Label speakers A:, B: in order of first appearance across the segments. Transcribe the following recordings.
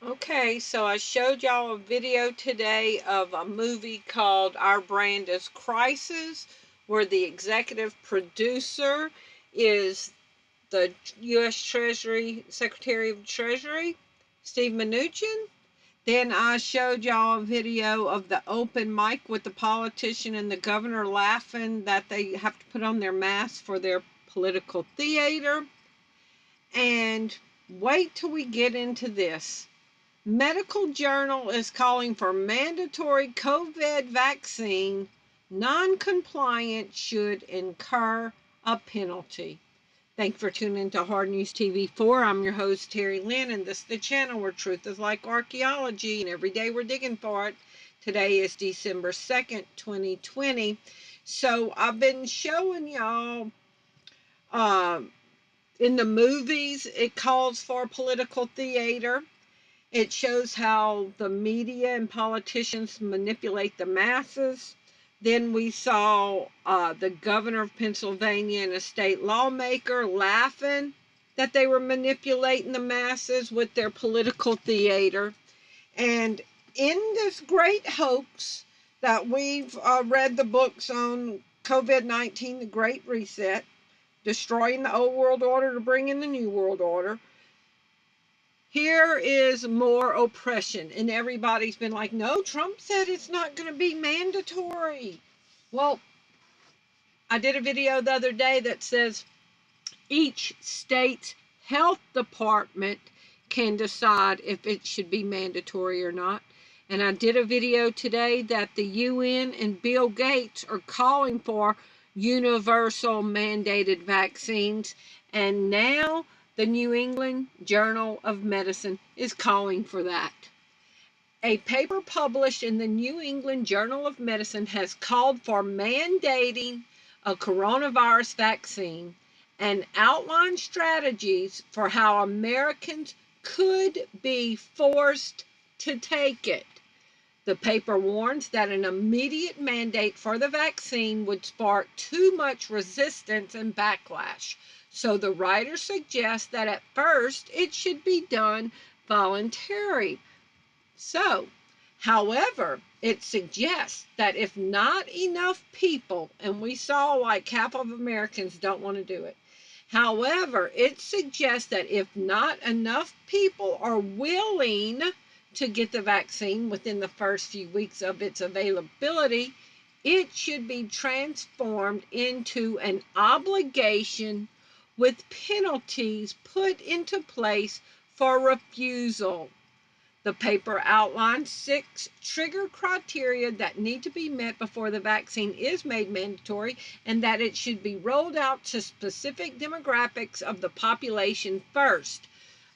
A: Okay, so I showed y'all a video today of a movie called Our Brand is Crisis, where the executive producer is the U.S. Secretary of Treasury, Steve Mnuchin. Then I showed y'all a video of the open mic with the politician and the governor laughing that they have to put on their masks for their political theater. And wait till we get into this. Medical Journal is calling for mandatory COVID vaccine. Non-compliant should incur a penalty. Thanks for tuning into Hard News TV 4. I'm your host, Terri Lynn, and this is the channel where truth is like archaeology, and every day we're digging for it. Today is December 2nd, 2020. So I've been showing y'all in the movies, it calls for political theater. It shows how the media and politicians manipulate the masses. Then we saw the governor of Pennsylvania and a state lawmaker laughing that they were manipulating the masses with their political theater. And in this great hoax that we've read the books on COVID-19, the Great Reset, destroying the old world order to bring in the new world order, here is more oppression. And everybody's been like, no, Trump said it's not going to be mandatory. Well, I did a video the other day that says each state's health department can decide if it should be mandatory or not. And I did a video today that the UN and Bill Gates are calling for universal mandated vaccines. And now the New England Journal of Medicine is calling for that. A paper published in the New England Journal of Medicine has called for mandating a coronavirus vaccine and outlined strategies for how Americans could be forced to take it. The paper warns that an immediate mandate for the vaccine would spark too much resistance and backlash. So the writer suggests that at first it should be done voluntarily. So, however, it suggests that if not enough people, and we saw like half of Americans don't want to do it. However, it suggests that if not enough people are willing to get the vaccine within the first few weeks of its availability, it should be transformed into an obligation with penalties put into place for refusal. The paper outlines 6 trigger criteria that need to be met before the vaccine is made mandatory, and that it should be rolled out to specific demographics of the population first.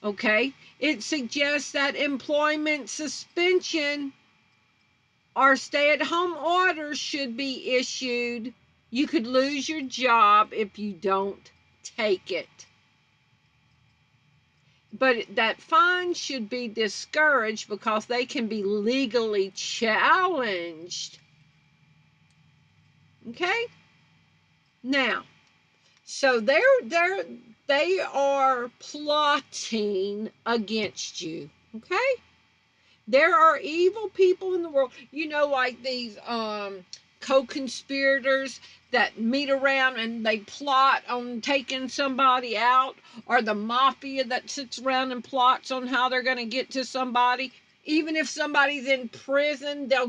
A: Okay, it suggests that employment suspension or stay-at-home orders should be issued. You could lose your job if you don't take it. But that fine should be discouraged because they can be legally challenged. Okay? Now, so they are plotting against you. Okay? There are evil people in the world. You know, like these co-conspirators that meet around and they plot on taking somebody out, or the mafia that sits around and plots on how they're going to get to somebody. Even if somebody's in prison, they'll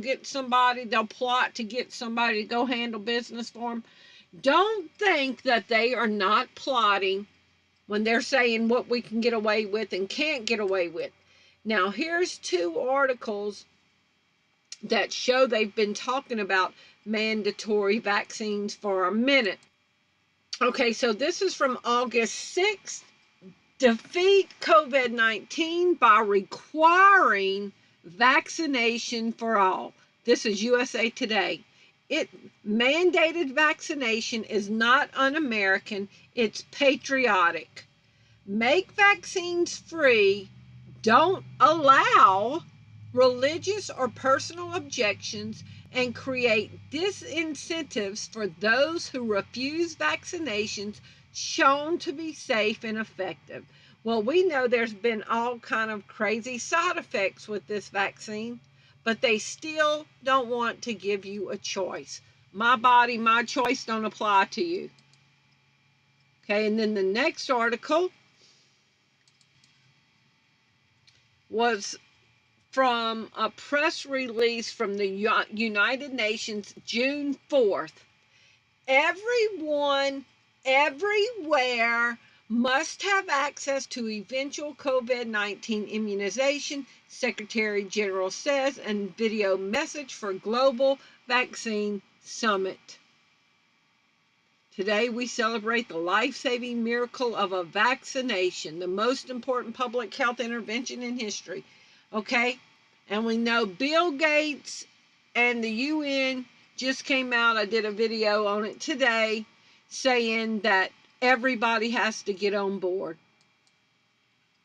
A: plot to get somebody to go handle business for them. Don't think that they are not plotting when they're saying what we can get away with and can't get away with. Now, here's 2 articles that show they've been talking about mandatory vaccines for a minute. Okay, so this is from August 6th. Defeat COVID-19 by requiring vaccination for all. This is USA Today. Mandated vaccination is not un-American, it's patriotic. Make vaccines free. Don't allow religious or personal objections, and create disincentives for those who refuse vaccinations shown to be safe and effective. Well, we know there's been all kind of crazy side effects with this vaccine, but they still don't want to give you a choice. My body, my choice don't apply to you. Okay, and then the next article was from a press release from the United Nations June 4th. Everyone, everywhere, must have access to eventual COVID-19 immunization, Secretary General says, and video message for Global Vaccine Summit. Today we celebrate the life-saving miracle of a vaccination, the most important public health intervention in history. Okay? And we know Bill Gates and the UN just came out. I did a video on it today saying that everybody has to get on board.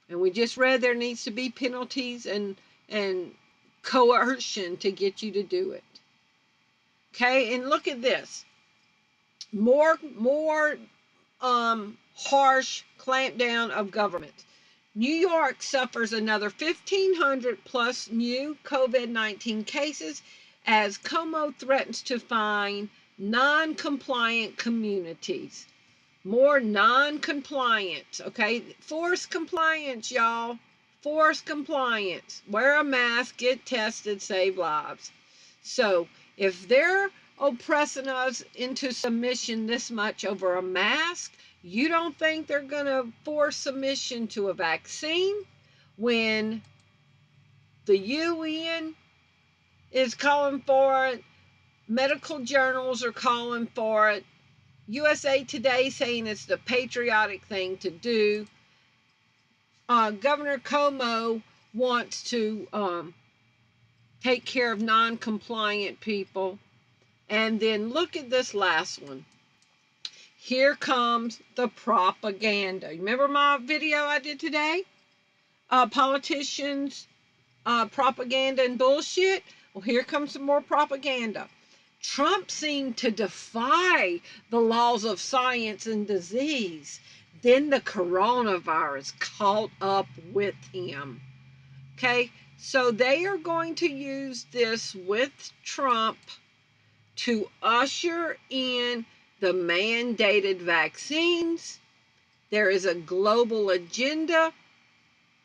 A: And we just read there needs to be penalties and coercion to get you to do it. Okay? And look at this. More harsh clampdown of government. New York suffers another 1,500 plus new COVID-19 cases as Cuomo threatens to fine non-compliant communities. More non-compliance, okay? Force compliance, y'all. Force compliance. Wear a mask, get tested, save lives. So if they're oppressing us into submission this much over a mask, you don't think they're going to force submission to a vaccine when the UN is calling for it, medical journals are calling for it, USA Today saying it's the patriotic thing to do. Governor Cuomo wants to take care of non-compliant people. And then look at this last one. Here comes the propaganda. Remember my video I did today? Politicians, propaganda and bullshit? Well, here comes some more propaganda. Trump seemed to defy the laws of science and disease. Then the coronavirus caught up with him. Okay, so they are going to use this with Trump to usher in the mandated vaccines. There is a global agenda.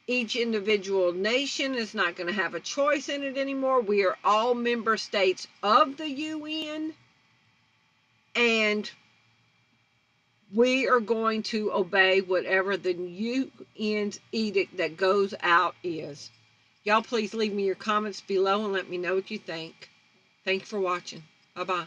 A: Each individual nation is not going to have a choice in it anymore. We are all member states of the UN, and we are going to obey whatever the UN's edict that goes out is. Y'all please leave me your comments below and let me know what you think. Thank you for watching. Bye-bye.